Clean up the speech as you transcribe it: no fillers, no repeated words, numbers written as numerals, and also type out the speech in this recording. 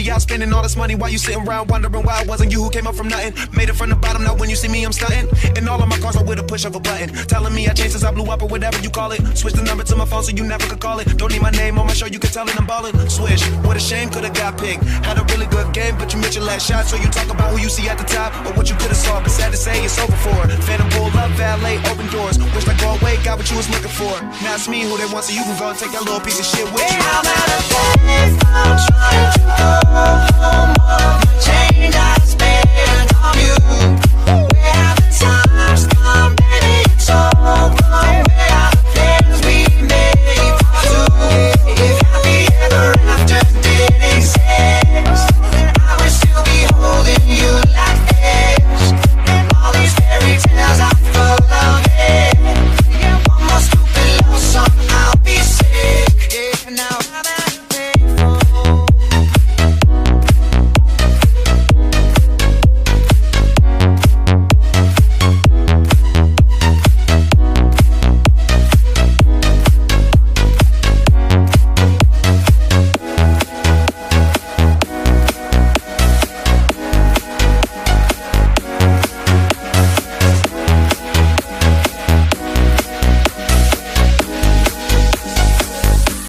me out spending all this money while you sitting around wondering why it wasn't you who came up from nothing. Made it from the bottom, now when you see me I'm stunting. And all of my cars are with a push of a button, telling me I changed since I blew up or whatever you call it. Switch the number to my phone so you never could call it. Don't need my name on my show, you can tell it I'm ballin'. Swish, what a shame, could've got picked. Had a really good game, but you missed your last shot. So you talk about who you see at the top or what you could've saw, but sad to say it's over for. Phantom pull up, valet, open doors. Wish I go away, got what you was looking for. Now it's me who they want, so you can go and take that little piece of shit with you. I'm at a place, I'm trying to go.